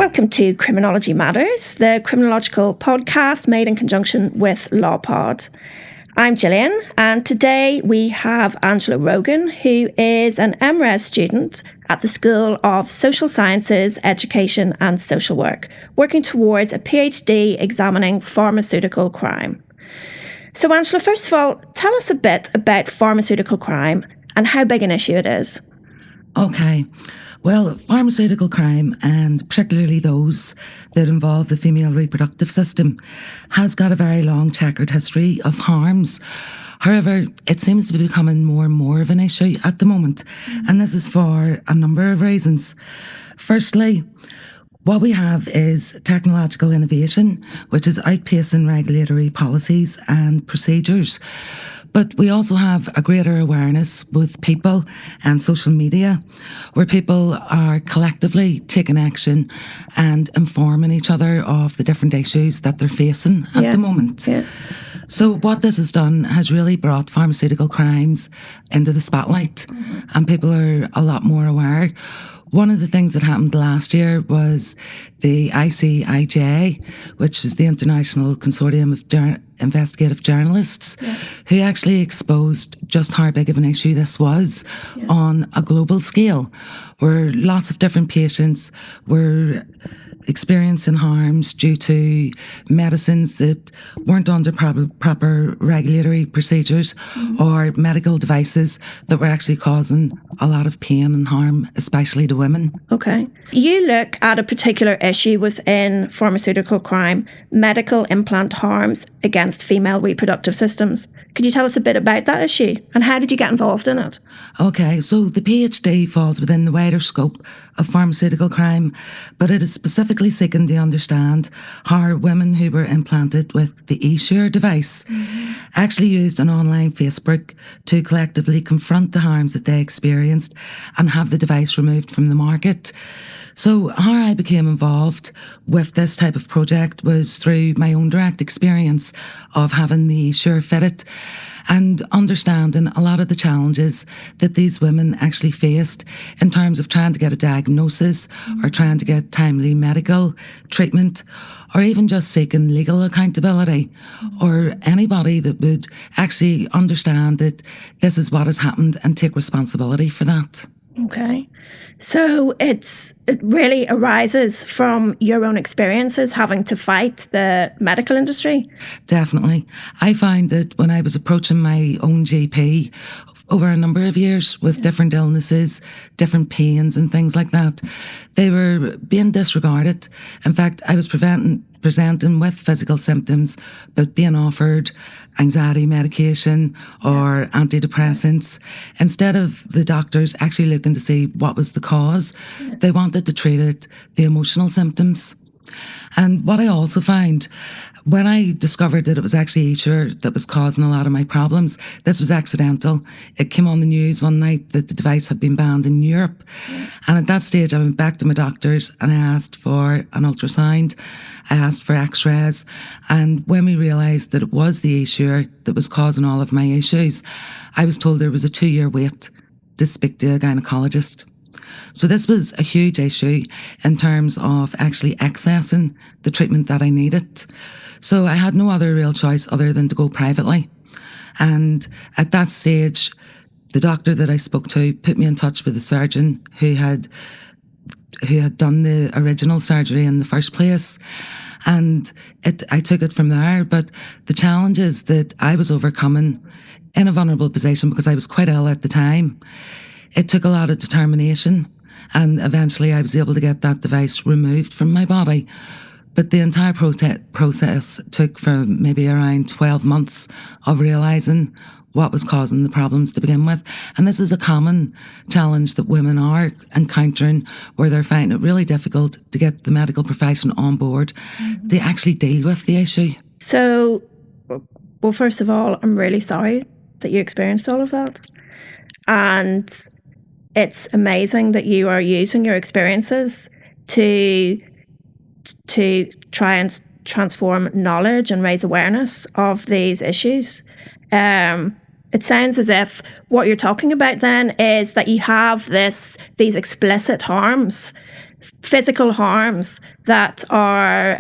Welcome to Criminology Matters, the criminological podcast made in conjunction with LawPod. I'm Gillian, and today we have Angela Rogan, who is an MRes student at the School of Social Sciences, Education and Social Work, working towards a PhD examining pharmaceutical crime. So Angela, first of all, tell us a bit about pharmaceutical crime and how big an issue it is. Okay. Well, pharmaceutical crime, and particularly those that involve the female reproductive system, has got a very long checkered history of harms. However, it seems to be becoming more and more of an issue at the moment, and this is for a number of reasons. Firstly, what we have is technological innovation, which is outpacing regulatory policies and procedures. But we also have a greater awareness with people and social media, where people are collectively taking action and informing each other of the different issues that they're facing at the moment. Yeah. So what this has done has really brought pharmaceutical crimes into the spotlight, and people are a lot more aware. One of the things that happened last year was the ICIJ, which is the International Consortium of Investigative Journalists, who actually exposed just how big of an issue this was on a global scale, where lots of different patients were experiencing harms due to medicines that weren't under proper regulatory procedures or medical devices that were actually causing a lot of pain and harm, especially to women. Okay. You look at a particular issue within pharmaceutical crime, medical implant harms against female reproductive systems. Could you tell us a bit about that issue and how did you get involved in it? Okay, so the PhD falls within the wider scope of pharmaceutical crime, but it is specifically seeking to understand how women who were implanted with the Essure Device actually used an online Facebook to collectively confront the harms that they experienced and have the device removed from the market. So how I became involved with this type of project was through my own direct experience of having the Essure fitted and understanding a lot of the challenges that these women actually faced in terms of trying to get a diagnosis or trying to get timely medical treatment, or even just seeking legal accountability, or anybody that would actually understand that this is what has happened and take responsibility for that. Okay. So it really arises from your own experiences having to fight the medical industry? Definitely. I find that when I was approaching my own GP over a number of years with different illnesses, different pains and things like that, they were being disregarded. In fact, I was presenting with physical symptoms, but being offered anxiety medication or antidepressants. Instead of the doctors actually looking to see what was the cause, they wanted to treat the emotional symptoms. And what I also find, when I discovered that it was actually Essure that was causing a lot of my problems, this was accidental. It came on the news one night that the device had been banned in Europe. And at that stage, I went back to my doctors and I asked for an ultrasound. I asked for x-rays. And when we realised that it was the Essure that was causing all of my issues, I was told there was a 2-year wait to speak to a gynaecologist. So this was a huge issue in terms of actually accessing the treatment that I needed. So I had no other real choice other than to go privately. And at that stage, the doctor that I spoke to put me in touch with a surgeon who had done the original surgery in the first place. And I took it from there. But the challenges that I was overcoming in a vulnerable position, because I was quite ill at the time, it took a lot of determination, and eventually I was able to get that device removed from my body. But the entire process took from maybe around 12 months of realising what was causing the problems to begin with. And this is a common challenge that women are encountering, where they're finding it really difficult to get the medical profession on board to actually deal with the issue. So, well, first of all, I'm really sorry that you experienced all of that. And it's amazing that you are using your experiences to try and transform knowledge and raise awareness of these issues. It sounds as if what you're talking about then is that you have these explicit harms physical harms that are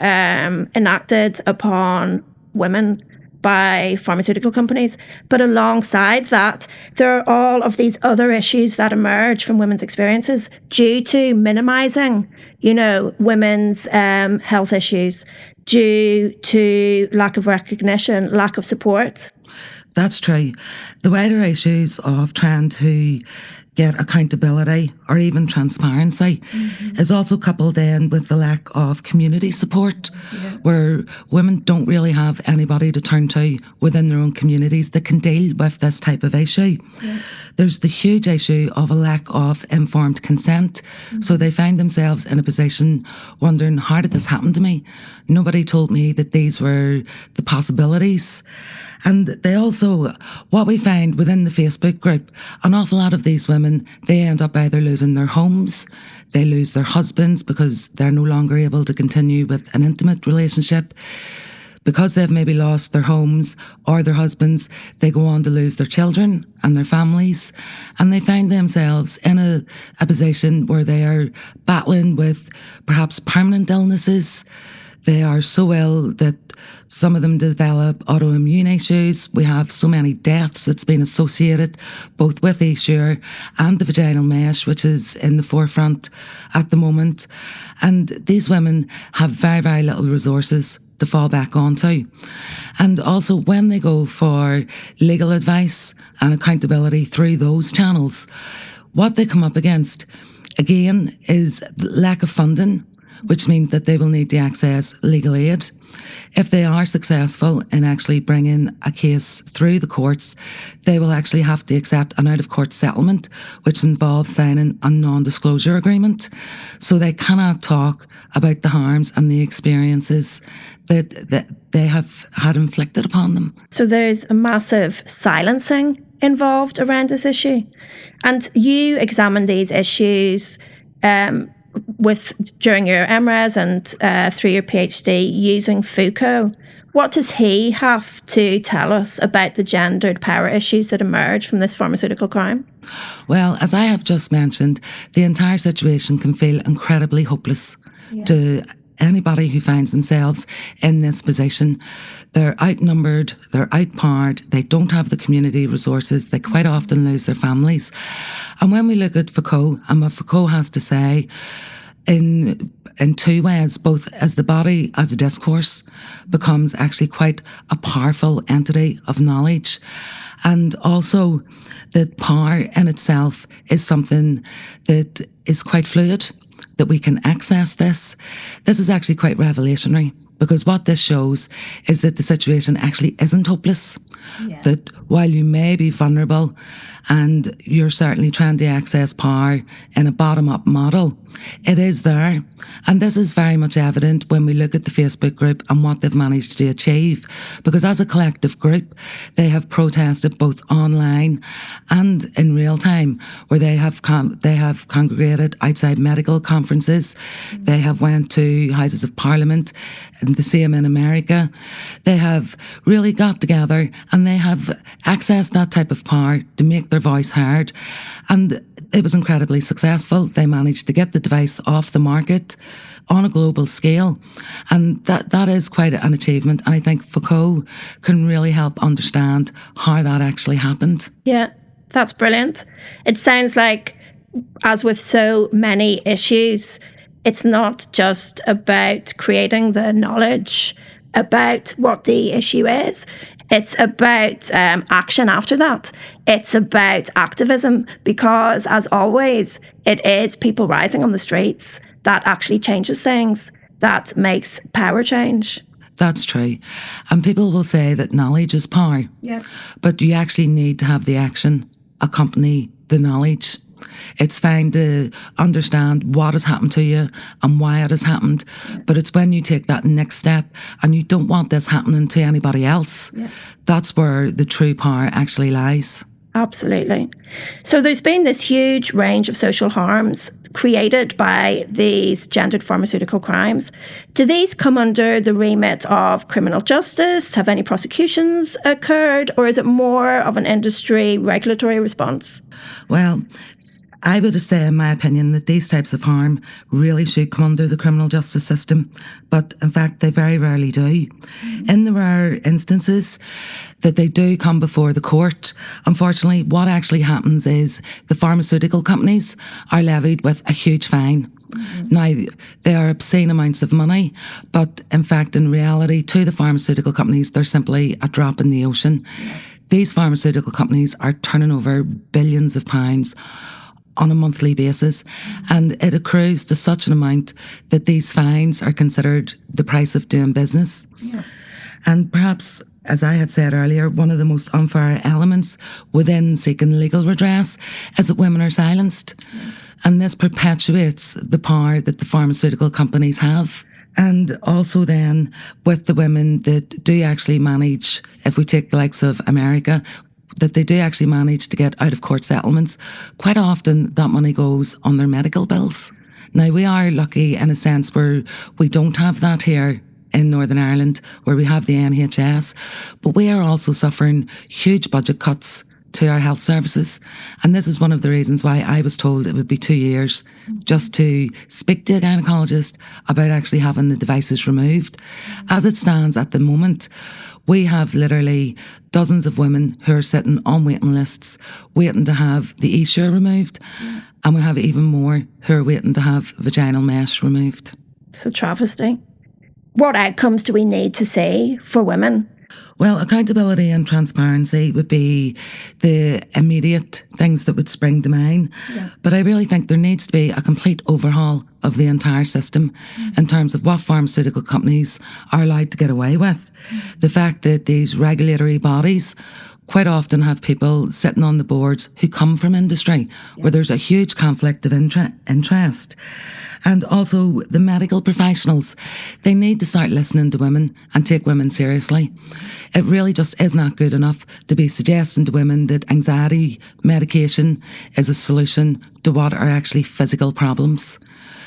enacted upon women by pharmaceutical companies. But alongside that, there are all of these other issues that emerge from women's experiences due to minimising, women's health issues, due to lack of recognition, lack of support. That's true. The wider issues of trying to get accountability or even transparency is also coupled in with the lack of community support, where women don't really have anybody to turn to within their own communities that can deal with this type of issue. There's the huge issue of a lack of informed consent. So they find themselves in a position wondering, how did this happen to me? Nobody told me that these were the possibilities. And they also, what we find within the Facebook group, an awful lot of these women, they end up either losing their homes, they lose their husbands because they're no longer able to continue with an intimate relationship. Because they've maybe lost their homes or their husbands, they go on to lose their children and their families. And they find themselves in a position where they are battling with perhaps permanent illnesses. They are so ill that some of them develop autoimmune issues. We have so many deaths that's been associated both with Essure and the vaginal mesh, which is in the forefront at the moment. And these women have very, very little resources to fall back onto. And also when they go for legal advice and accountability through those channels, what they come up against, again, is lack of funding, which means that they will need to access legal aid. If they are successful in actually bringing a case through the courts, they will actually have to accept an out-of-court settlement, which involves signing a non-disclosure agreement. So they cannot talk about the harms and the experiences that they have had inflicted upon them. So there's a massive silencing involved around this issue. And you examine these issues during your MRes and through your PhD using Foucault. What does he have to tell us about the gendered power issues that emerge from this pharmaceutical crime? Well, as I have just mentioned, the entire situation can feel incredibly hopeless to anybody who finds themselves in this position. They're outnumbered, they're outpowered, they don't have the community resources, they quite often lose their families. And when we look at Foucault and what Foucault has to say, in two ways, both as the body as a discourse becomes actually quite a powerful entity of knowledge, and also that power in itself is something that is quite fluid, that we can access this. This is actually quite revelationary, because what this shows is that the situation actually isn't hopeless. That while you may be vulnerable and you're certainly trying to access power in a bottom-up model, it is there. And this is very much evident when we look at the Facebook group and what they've managed to achieve. Because as a collective group, they have protested both online and in real time, where they have congregated outside medical conferences. They have went to Houses of Parliament, and the same in America. They have really got together and they have accessed that type of power to make their voice heard. And it was incredibly successful. They managed to get the device off the market on a global scale. And that is quite an achievement. And I think Foucault can really help understand how that actually happened. Yeah, that's brilliant. It sounds like, as with so many issues, it's not just about creating the knowledge about what the issue is. It's about action after that. It's about activism, because, as always, it is people rising on the streets that actually changes things, that makes power change. That's true. And people will say that knowledge is power. Yeah. But you actually need to have the action accompany the knowledge. It's fine to understand what has happened to you and why it has happened, but it's when you take that next step and you don't want this happening to anybody else, that's where the true power actually lies. Absolutely. So there's been this huge range of social harms created by these gendered pharmaceutical crimes. Do these come under the remit of criminal justice? Have any prosecutions occurred? Or is it more of an industry regulatory response? Well, I would say, in my opinion, that these types of harm really should come under the criminal justice system, but in fact they very rarely do. In the rare instances that they do come before the court, unfortunately what actually happens is the pharmaceutical companies are levied with a huge fine. Now, they are obscene amounts of money, but in fact, in reality, to the pharmaceutical companies, they're simply a drop in the ocean. These pharmaceutical companies are turning over billions of pounds on a monthly basis, and it accrues to such an amount that these fines are considered the price of doing business. And perhaps, as I had said earlier, one of the most unfair elements within seeking legal redress is that women are silenced. And this perpetuates the power that the pharmaceutical companies have. And also then with the women that do actually manage, if we take the likes of America, that they do actually manage to get out of court settlements, quite often that money goes on their medical bills. Now, we are lucky in a sense where we don't have that here in Northern Ireland, where we have the NHS, but we are also suffering huge budget cuts to our health services. And this is one of the reasons why I was told it would be 2 years just to speak to a gynaecologist about actually having the devices removed. As it stands at the moment, we have literally dozens of women who are sitting on waiting lists waiting to have the Essure removed. And we have even more who are waiting to have vaginal mesh removed. It's a travesty. What outcomes do we need to see for women? Well, accountability and transparency would be the immediate things that would spring to mind. But I really think there needs to be a complete overhaul of the entire system in terms of what pharmaceutical companies are allowed to get away with. The fact that these regulatory bodies quite often have people sitting on the boards who come from industry, where there's a huge conflict of interest. And also the medical professionals, they need to start listening to women and take women seriously. It really just is not good enough to be suggesting to women that anxiety medication is a solution to what are actually physical problems.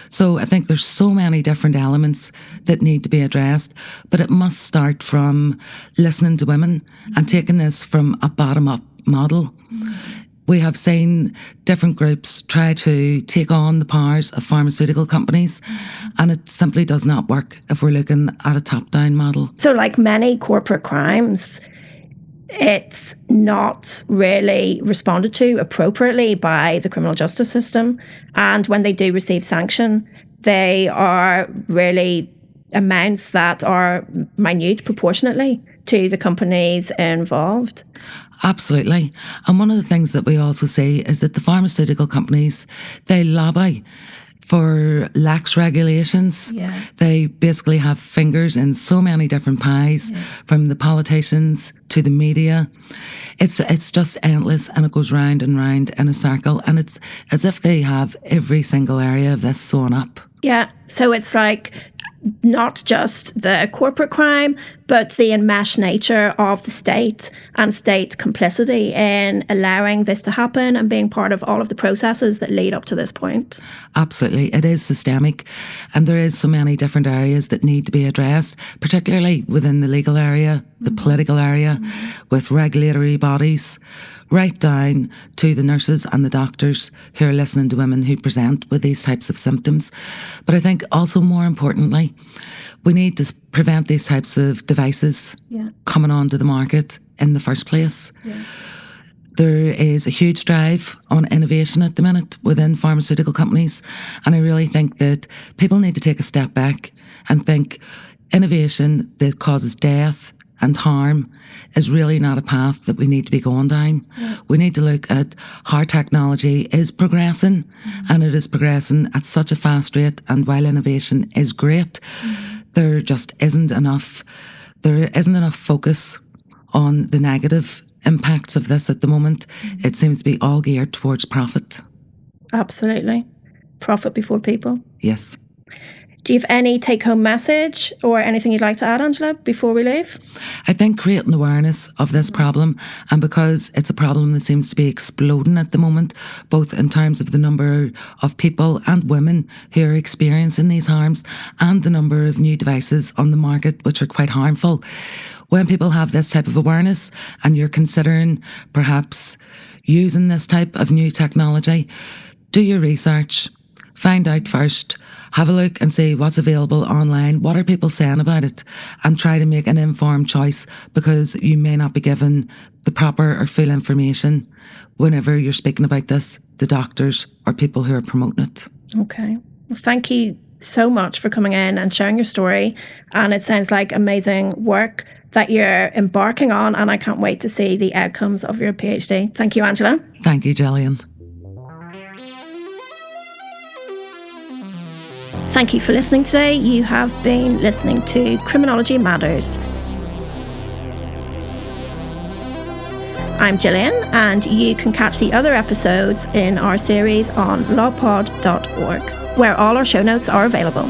So I think there's so many different elements that need to be addressed, but it must start from listening to women and taking this from a bottom-up model. We have seen different groups try to take on the powers of pharmaceutical companies, and it simply does not work if we're looking at a top-down model. So like many corporate crimes, it's not really responded to appropriately by the criminal justice system. And when they do receive sanction, they are really amounts that are minute proportionately to the companies involved. Absolutely. And one of the things that we also see is that the pharmaceutical companies, they lobby for lax regulations. They basically have fingers in so many different pies, from the politicians to the media. It's just endless, and it goes round and round in a circle, and it's as if they have every single area of this sewn up. Yeah, so it's like not just the corporate crime, but the enmeshed nature of the state and state complicity in allowing this to happen and being part of all of the processes that lead up to this point. Absolutely. It is systemic, and there is so many different areas that need to be addressed, particularly within the legal area, the political area, with regulatory bodies, right down to the nurses and the doctors who are listening to women who present with these types of symptoms. But I think also more importantly, we need to prevent these types of devices coming onto the market in the first place. There is a huge drive on innovation at the minute within pharmaceutical companies, and I really think that people need to take a step back and think innovation that causes death and harm is really not a path that we need to be going down. We need to look at how technology is progressing, and it is progressing at such a fast rate, and while innovation is great, there just isn't enough focus on the negative impacts of this at the moment. It seems to be all geared towards profit. Absolutely. Profit before people. Yes. Do you have any take-home message or anything you'd like to add, Angela, before we leave? I think creating awareness of this problem, and because it's a problem that seems to be exploding at the moment, both in terms of the number of people and women who are experiencing these harms and the number of new devices on the market which are quite harmful. When people have this type of awareness and you're considering perhaps using this type of new technology, do your research, find out first, have a look and see what's available online, what are people saying about it, and try to make an informed choice, because you may not be given the proper or full information whenever you're speaking about this to doctors or people who are promoting it. Okay. Well, thank you so much for coming in and sharing your story. And it sounds like amazing work that you're embarking on, and I can't wait to see the outcomes of your PhD. Thank you, Angela. Thank you, Gillian. Thank you for listening today. You have been listening to Criminology Matters. I'm Gillian, and you can catch the other episodes in our series on lawpod.org, where all our show notes are available.